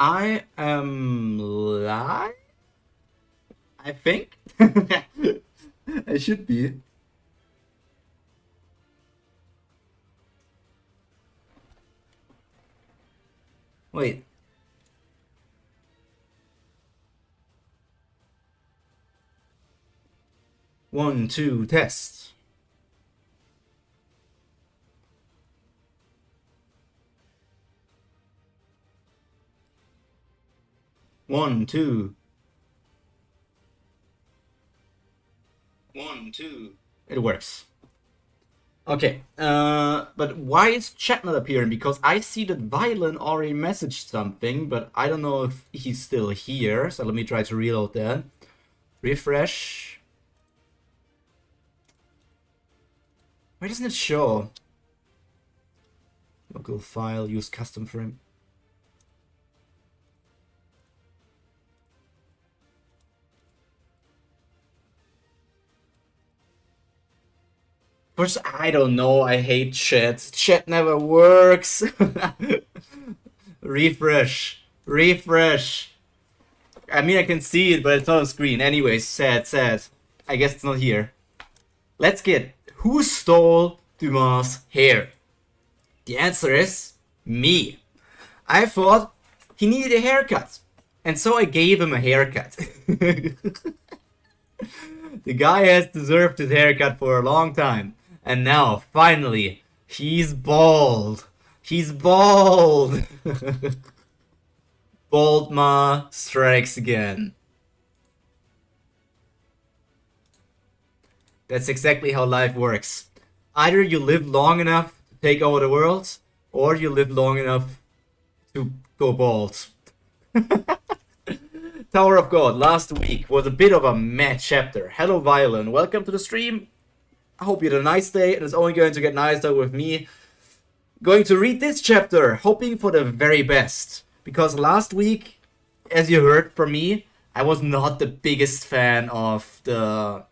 I am live, I think. I should be. Wait. One, two, test. One, two. One, two. It works. Okay, but why is chat not appearing? Because I see that Violin already messaged something, but I don't know if he's still here. So let me try to reload that. Refresh. Why doesn't it show? Local file, use custom frame. First, I don't know. I hate chat. Chat never works. Refresh. Refresh. I mean, I can see it, but it's not on screen. Anyways, sad. I guess it's not here. Let's get who stole Dumas' hair? The answer is me. I thought he needed a haircut, and so I gave him a haircut. The guy has deserved his haircut for a long time. And now, finally, he's bald. He's bald. Baldma strikes again. That's exactly how life works. Either you live long enough to take over the world, or you live long enough to go bald. Tower of God last week was a bit of a mad chapter. Hello, Violin. Welcome to the stream. I hope you had a nice day, and it's only going to get nicer with me going to read this chapter, hoping for the very best. Because last week, as you heard from me, I was not the biggest fan of the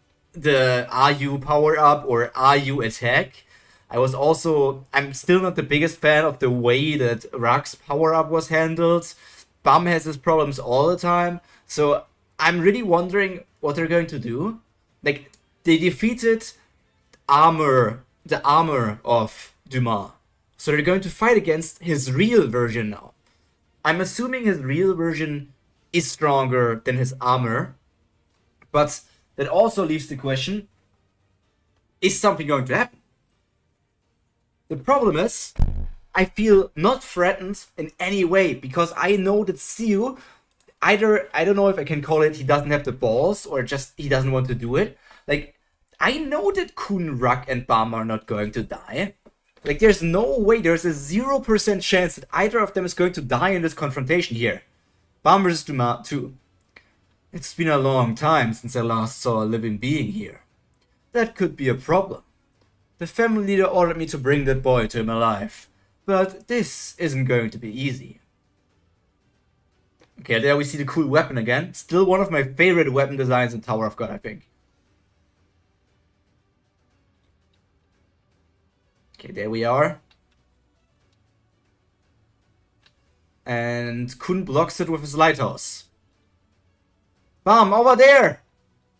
RU power-up or RU attack. I'm still not the biggest fan of the way that Rak's power-up was handled. Bum has his problems all the time, so I'm really wondering what they're going to do. Like, they defeated the armor of Dumas. So they're going to fight against his real version now. I'm assuming his real version is stronger than his armor. But that also leaves the question, is something going to happen? The problem is, I feel not threatened in any way, because I know that Siu, either, I don't know if I can call it he doesn't have the balls, or just he doesn't want to do it. Like, I know that Kun, Rak, and Bam are not going to die. Like, there's no way, there's a 0% chance that either of them is going to die in this confrontation here. Bam versus Dumas too. It's been a long time since I last saw a living being here. That could be a problem. The family leader ordered me to bring that boy to him alive. But this isn't going to be easy. Okay, there we see the cool weapon again. Still one of my favorite weapon designs in Tower of God, I think. Okay, there we are. And Kun blocks it with his lighthouse. Bam, over there!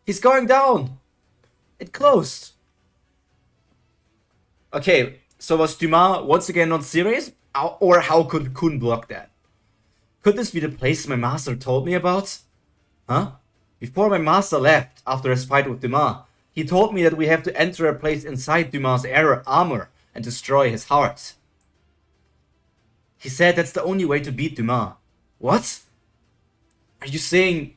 He's going down! It closed. Okay, so was Dumas once again not serious? Or how could Kun block that? Could this be the place my master told me about? Huh? Before my master left, after his fight with Dumas, he told me that we have to enter a place inside Dumas' armor and destroy his heart. He said that's the only way to beat Dumas. What? Are you saying...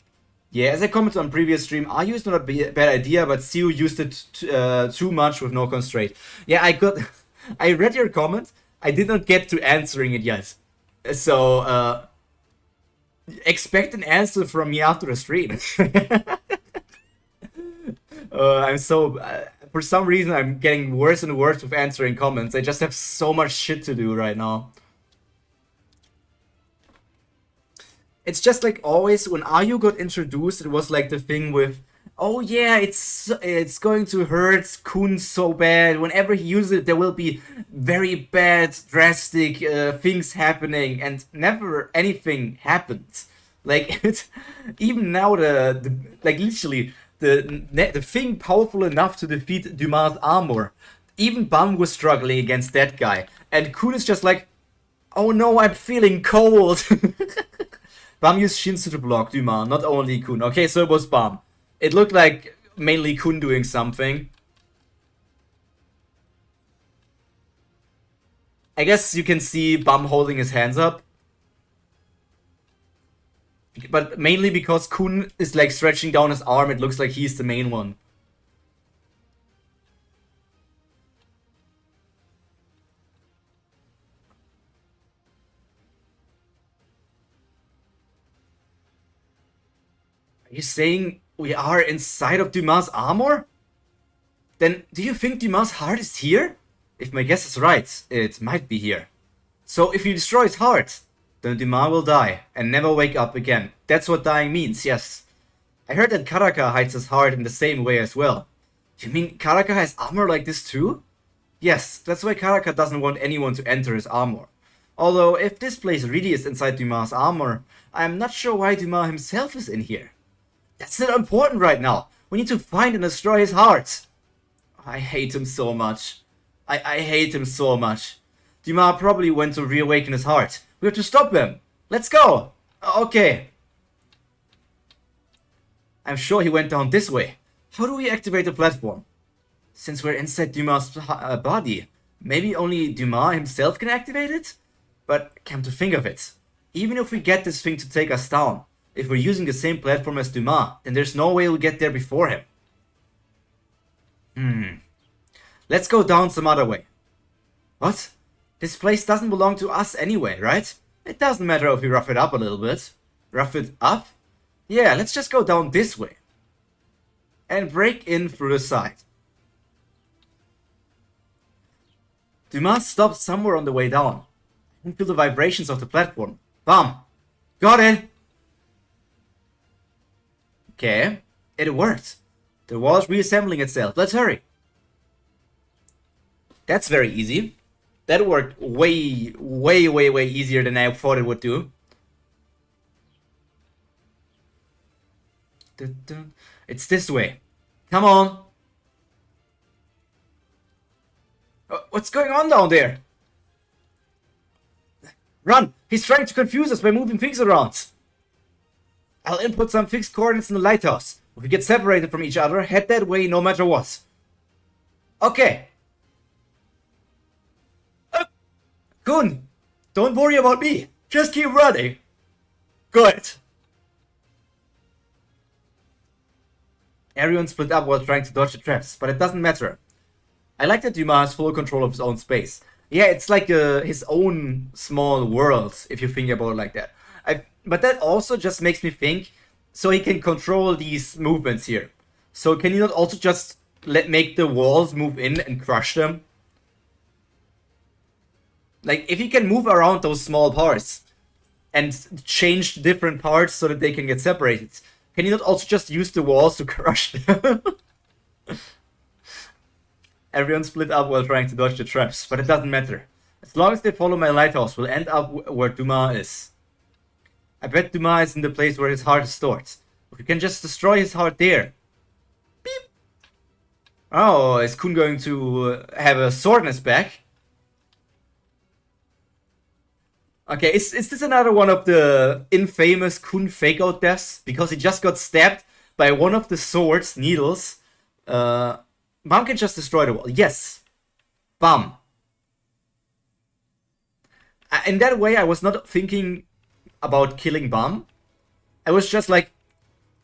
Yeah, as I commented on previous stream, RU is not a bad idea, but Siu used it too much with no constraint. Yeah, I read your comment. I did not get to answering it yet. So, expect an answer from me after the stream. For some reason, I'm getting worse and worse with answering comments. I just have so much shit to do right now. It's just like always, when RU got introduced, it was like the thing with Oh yeah, it's going to hurt Kun so bad. Whenever he uses it, there will be very bad, drastic things happening, and never anything happens. Like it's even now the like literally the thing powerful enough to defeat Dumas' armor. Even Bam was struggling against that guy, and Kun is just like, oh no, I'm feeling cold. Bam used Shinsu to block Dumas, not only Kun. Okay, so it was Bam. It looked like mainly Kun doing something. I guess you can see Bam holding his hands up. But mainly because Kun is like stretching down his arm, it looks like he's the main one. Are you saying we are inside of Dumas' armor? Then do you think Dumas' heart is here? If my guess is right, it might be here. So if you destroy his heart, then Dumas will die and never wake up again. That's what dying means, yes. I heard that Karaka hides his heart in the same way as well. You mean Karaka has armor like this too? Yes, that's why Karaka doesn't want anyone to enter his armor. Although, if this place really is inside Dumas' armor, I am not sure why Dumas himself is in here. That's not important right now. We need to find and destroy his heart. I hate him so much. I hate him so much. Dumas probably went to reawaken his heart. We have to stop him. Let's go. Okay. I'm sure he went down this way. How do we activate the platform? Since we're inside Dumas' body, maybe only Dumas himself can activate it? But come to think of it, even if we get this thing to take us down, if we're using the same platform as Dumas, then there's no way we'll get there before him. Let's go down some other way. What? This place doesn't belong to us anyway, right? It doesn't matter if we rough it up a little bit. Rough it up? Yeah, let's just go down this way. And break in through the side. Dumas stopped somewhere on the way down. I can feel the vibrations of the platform. Bam! Got it! Okay, it worked. The wall is reassembling itself. Let's hurry. That's very easy. That worked way, way, way, way easier than I thought it would do. It's this way. Come on. What's going on down there? Run! He's trying to confuse us by moving things around. I'll input some fixed coordinates in the lighthouse. If we get separated from each other, head that way no matter what. Okay. Kun, don't worry about me. Just keep running. Good. Everyone split up while trying to dodge the traps, but it doesn't matter. I like that Dumas has full control of his own space. Yeah, it's like his own small world, if you think about it like that. But that also just makes me think, so he can control these movements here. So can you not also just make the walls move in and crush them? Like, if you can move around those small parts and change different parts so that they can get separated, can you not also just use the walls to crush them? Everyone split up while trying to dodge the traps, but it doesn't matter. As long as they follow my lighthouse, we'll end up where Dumas is. I bet Dumas is in the place where his heart is stored. If we can just destroy his heart there. Beep! Oh, is Kun going to have a sword in his back? Okay, is this another one of the infamous Kun fake-out deaths? Because he just got stabbed by one of the sword's needles. Bam can just destroy the wall. Yes. Bam. In that way, I was not thinking about killing Bam. I was just like,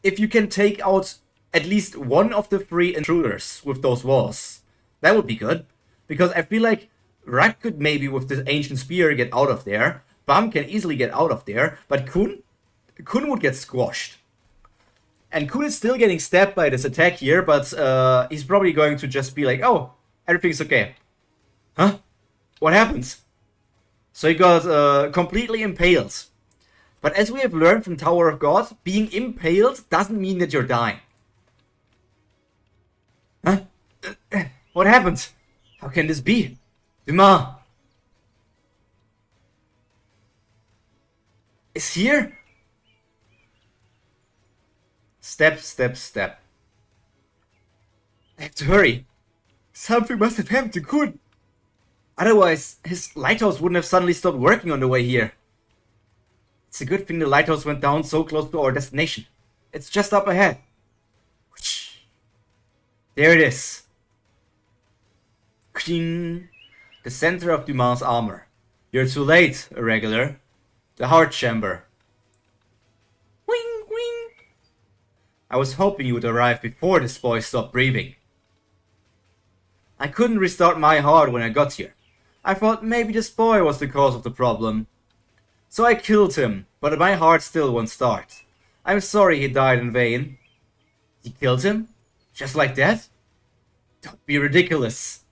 if you can take out at least one of the 3 intruders with those walls, that would be good. Because I feel like Rak could maybe with this ancient spear get out of there. Bam can easily get out of there, but Kun would get squashed. And Kun is still getting stabbed by this attack here, but he's probably going to just be like, oh, everything's okay. Huh? What happens? So he got completely impaled. But as we have learned from Tower of God, being impaled doesn't mean that you're dying. Huh? What happened? How can this be? Dumas is here? Step, step, step. I have to hurry. Something must have happened to Kun. Otherwise, his lighthouse wouldn't have suddenly stopped working on the way here. It's a good thing the lighthouse went down so close to our destination. It's just up ahead. There it is. The center of Dumas' armor. You're too late, Irregular. The heart chamber. Wing, wing. I was hoping you would arrive before this boy stopped breathing. I couldn't restart my heart when I got here. I thought maybe this boy was the cause of the problem. So I killed him, but my heart still won't start. I'm sorry he died in vain. You killed him? Just like that? Don't be ridiculous.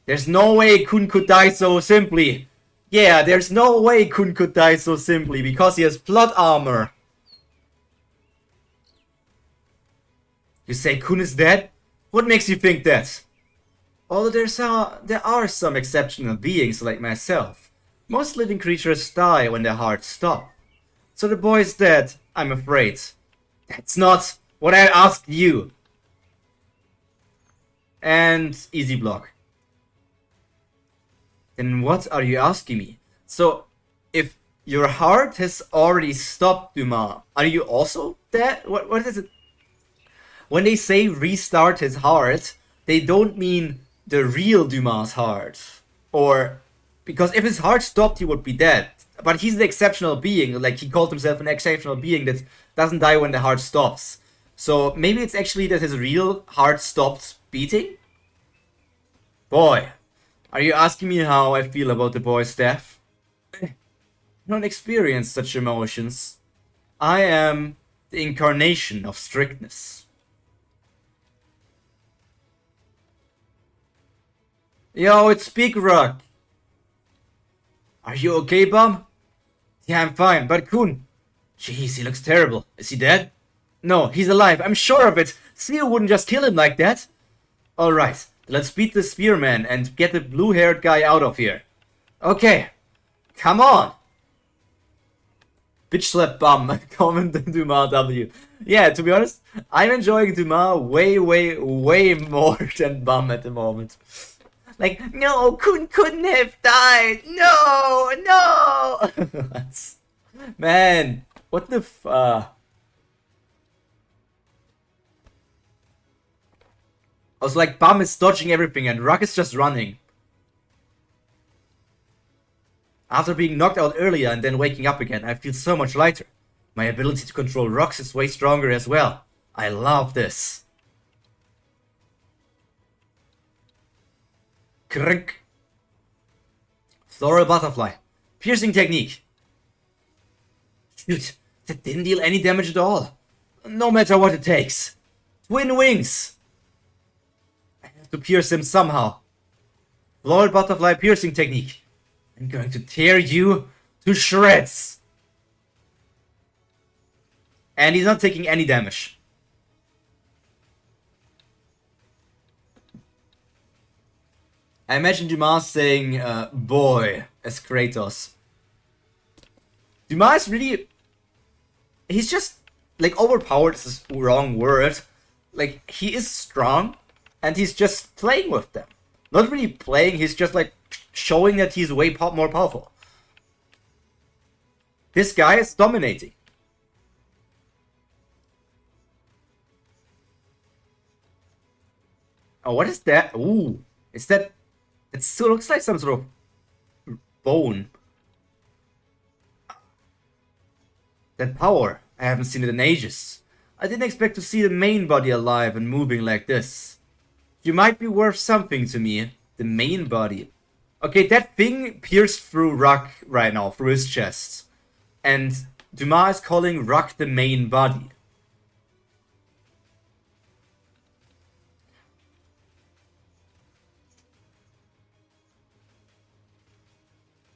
There's no way Kun could die so simply. Yeah, there's no way Kun could die so simply because he has plot armor. You say Kun is dead? What makes you think that? Although there are some exceptional beings like myself. Most living creatures die when their hearts stop. So the boy's dead, I'm afraid. That's not what I asked you. And easy block. Then what are you asking me? So, if your heart has already stopped, Dumas, are you also dead? What is it? When they say restart his heart, they don't mean the real Dumas' heart. Or, because if his heart stopped, he would be dead. But he's an exceptional being, like he called himself an exceptional being that doesn't die when the heart stops. So maybe it's actually that his real heart stopped beating? Boy, are you asking me how I feel about the boy's death? I don't experience such emotions. I am the incarnation of strictness. Yo, it's Big Rock. Are you okay, Bum? Yeah, I'm fine, but Kun... Jeez, he looks terrible. Is he dead? No, he's alive, I'm sure of it. Seal wouldn't just kill him like that. Alright, let's beat the spearman and get the blue-haired guy out of here. Okay, come on. Bitch slap Bum, comment Dumas W. Yeah, to be honest, I'm enjoying Dumas way more than Bum at the moment. Like, no, Kun couldn't have died. No. Man, what the I was like, Bum is dodging everything and Rock is just running. After being knocked out earlier and then waking up again, I feel so much lighter. My ability to control rocks is way stronger as well. I love this. Krink. Floral butterfly. Piercing technique. Shoot, that didn't deal any damage at all. No matter what it takes. Twin wings. I have to pierce him somehow. Floral butterfly piercing technique. I'm going to tear you to shreds. And he's not taking any damage. I imagine Dumas saying, boy, as Kratos. Dumas really... He's just, like, overpowered is the wrong word. Like, he is strong, and he's just playing with them. Not really playing, he's just, like, showing that he's way more powerful. This guy is dominating. Oh, what is that? Ooh, is that... It still looks like some sort of bone. That power, I haven't seen it in ages. I didn't expect to see the main body alive and moving like this. You might be worth something to me. The main body. Okay, that thing pierced through Rock right now, through his chest. And Dumas is calling Rock the main body.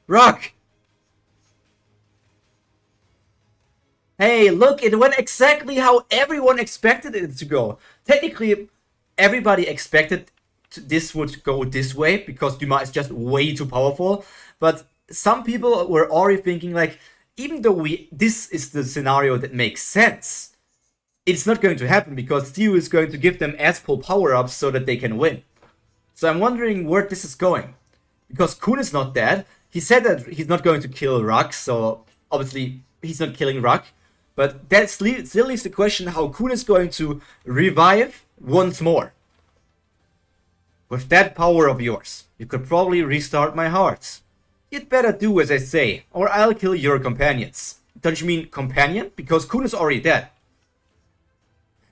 Rock! Hey, look, it went exactly how everyone expected it to go. Technically, everybody expected this would go this way because Dumas is just way too powerful. But some people were already thinking like, even though this is the scenario that makes sense, it's not going to happen because Theo is going to give them S-pull power-ups so that they can win. So I'm wondering where this is going. Because Kun is not dead. He said that he's not going to kill Ruck, so obviously he's not killing Ruck. But that still leaves the question how Kun is going to revive once more. With that power of yours, you could probably restart my heart. You'd better do as I say, or I'll kill your companions. Don't you mean companion? Because Kun is already dead.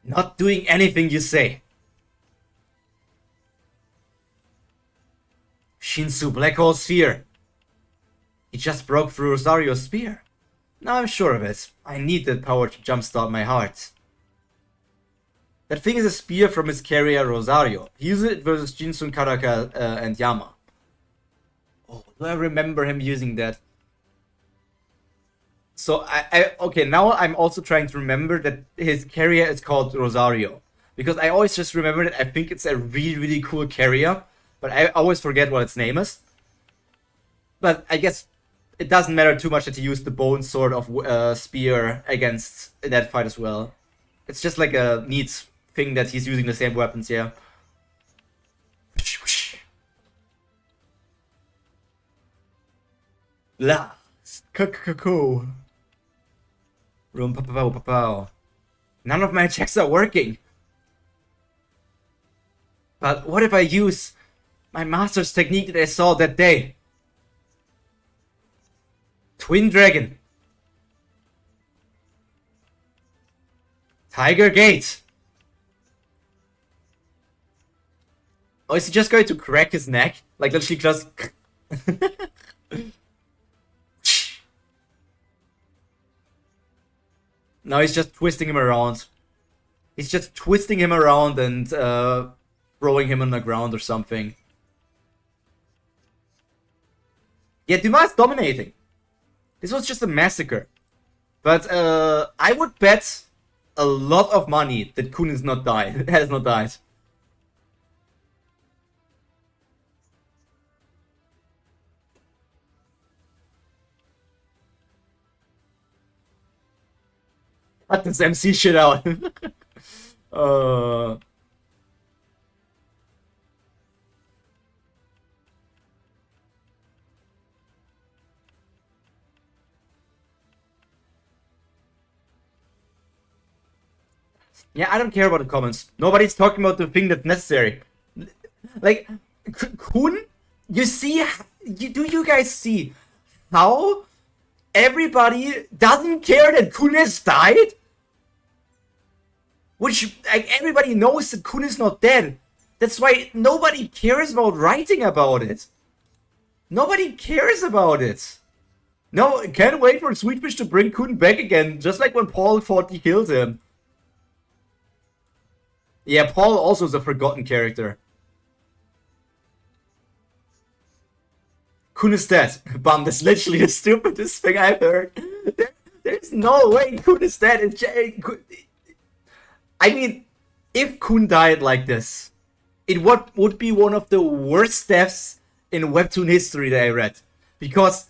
Not doing anything you say. Shinsu Black Hole Sphere. He just broke through Rosario's spear. Now I'm sure of it. I need that power to jumpstart my heart. That thing is a spear from his carrier Rosario. He used it versus Jinsun, Karaka, and Yama. Oh, do I remember him using that? So, okay, now I'm also trying to remember that his carrier is called Rosario. Because I always just remember that I think it's a really, really cool carrier. But I always forget what its name is. But I guess it doesn't matter too much that he used the bone sword of spear against in that fight as well. It's just like a neat thing that he's using the same weapons, yeah. La. Cool. Room pow. None of my checks are working. But what if I use my master's technique that I saw that day? Twin Dragon. Tiger Gate. Oh, is he just going to crack his neck? Like literally just... Now he's just twisting him around. He's just twisting him around and throwing him on the ground or something. Yeah, Dumas is dominating. This was just a massacre. But I would bet a lot of money that Kun has not died. Cut this MC shit out. Yeah, I don't care about the comments. Nobody's talking about the thing that's necessary. Like, Kun, you see, do you guys see how everybody doesn't care that Kun has died? Which, like, everybody knows that Kun is not dead. That's why nobody cares about writing about it. Nobody cares about it. No, can't wait for Sweetfish to bring Kun back again, just like when Paul thought he killed him. Yeah, Paul also is a forgotten character. Kun is dead. Bum, that's literally the stupidest thing I've heard. There's no way Kun is dead. I mean, if Kun died like this, it would be one of the worst deaths in Webtoon history that I read. Because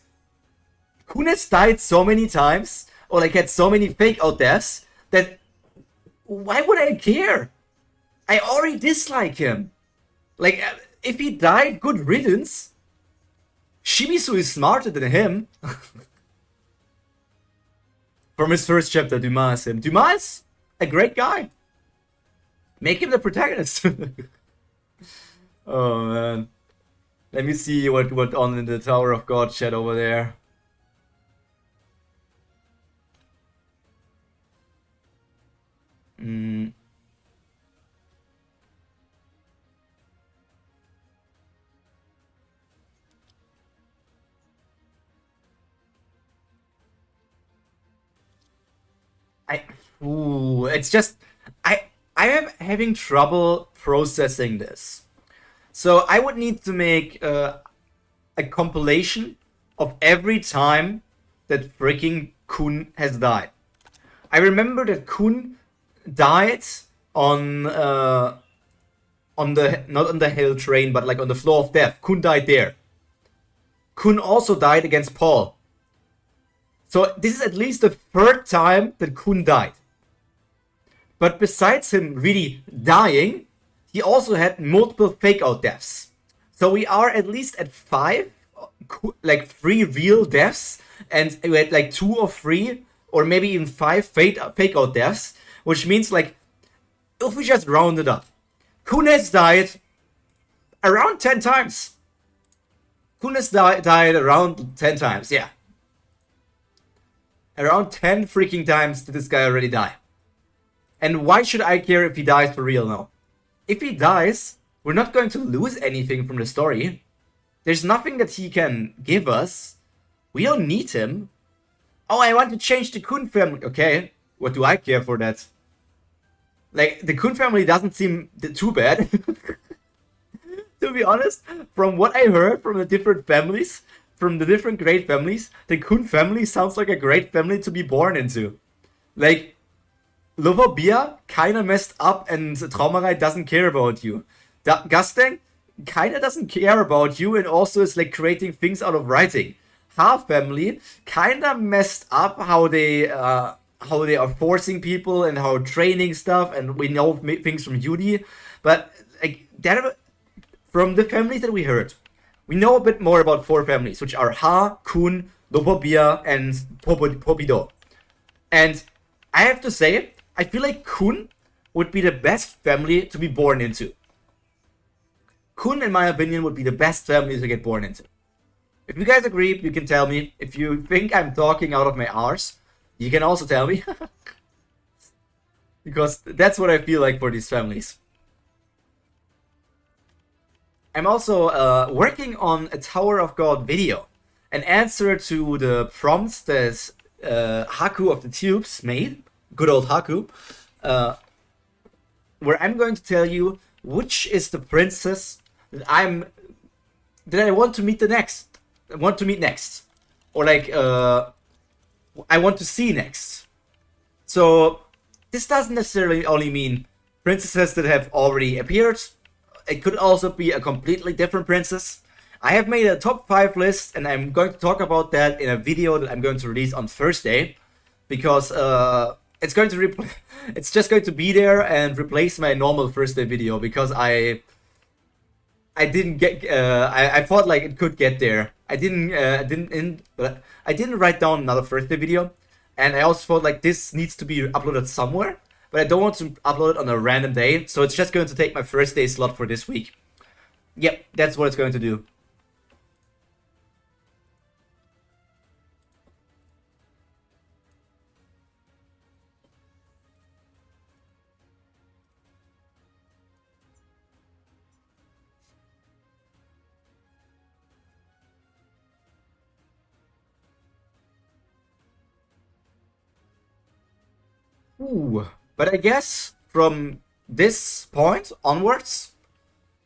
Kun has died so many times, or like had so many fake out deaths, that why would I care? I already dislike him. Like, if he died, good riddance. Shimizu is smarter than him. From his first chapter, Dumas. Dumas, a great guy. Make him the protagonist. Oh man. Let me see what on in the Tower of God chat over there. It's just I am having trouble processing this. So I would need to make a compilation of every time that freaking Kun has died. I remember that Kun died on on the, not on the hell train, but like on the floor of death. Kun died there. Kun also died against Paul. So this is at least the third time that Kun died. But besides him really dying, he also had multiple fake-out deaths. So we are at least at 5, like 3 real deaths, and we had like 2 or 3, or maybe even 5 fake-out deaths, which means like, if we just round it up, Kun has died around 10 times. Kun has died around 10 times, yeah. Around 10 freaking times did this guy already die. And why should I care if he dies for real now? If he dies, we're not going to lose anything from the story. There's nothing that he can give us. We don't need him. Oh, I want to change the Kun family. Okay, what do I care for that? Like, the Kun family doesn't seem too bad. To be honest, from what I heard from the different families, from the different great families, the Kun family sounds like a great family to be born into. Like, Lovabia kinda messed up and Traumerei doesn't care about you. Gustang kinda doesn't care about you and also is like creating things out of writing. Half family kinda messed up how they are forcing people and how training stuff, and we know things from Yudi, but like that, from the families that we heard, we know a bit more about 4 families, which are Ha, Kun, Lobobia, and Popido. And I have to say, I feel like Kun would be the best family to be born into. Kun, in my opinion, would be the best family to get born into. If you guys agree, you can tell me. If you think I'm talking out of my arse, you can also tell me. Because that's what I feel like for these families. I'm also working on a Tower of God video. An answer to the prompts that Haku of the Tubes made. Good old Haku. Where I'm going to tell you which is the princess that I want to meet next. Or like I want to see next. So this doesn't necessarily only mean princesses that have already appeared. It could also be a completely different princess. I have made a top 5 list, and I'm going to talk about that in a video that I'm going to release on Thursday, because it's going to it's just going to be there and replace my normal Thursday video, because I didn't get I thought like it could get there. I didn't write down another Thursday video, and I also thought like this needs to be uploaded somewhere, but I don't want to upload it on a random day, so it's just going to take my Thursday slot for this week. Yep, that's what it's going to do. Ooh, but I guess from this point onwards,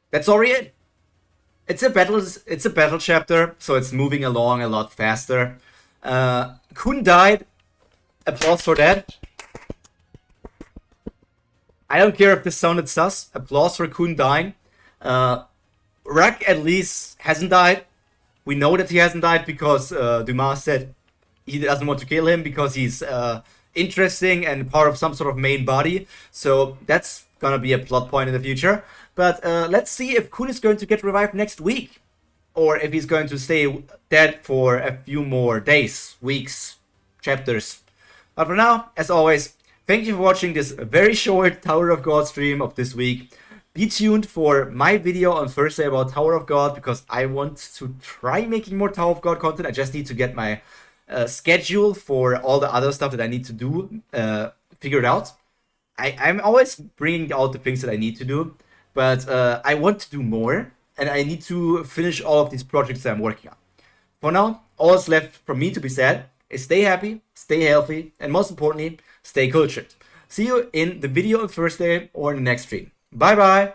that's already it. It's a battle chapter, so it's moving along a lot faster. Kun died. Applause for that. I don't care if this sounded sus. Applause for Kun dying. Rak at least hasn't died. We know that he hasn't died because Dumas said he doesn't want to kill him because he's interesting and part of some sort of main body. So that's gonna be a plot point in the future. But let's see if Kun is going to get revived next week, or if he's going to stay dead for a few more days, weeks, chapters. But for now, as always, thank you for watching this very short Tower of God stream of this week. Be tuned for my video on Thursday about Tower of God, because I want to try making more Tower of God content. I just need to get my schedule for all the other stuff that I need to do figured out. I'm always bringing out the things that I need to do, but I want to do more, and I need to finish all of these projects that I'm working on. For now, all that's left for me to be said is stay happy, stay healthy, and most importantly, stay cultured. See you in the video on Thursday or in the next stream. Bye bye!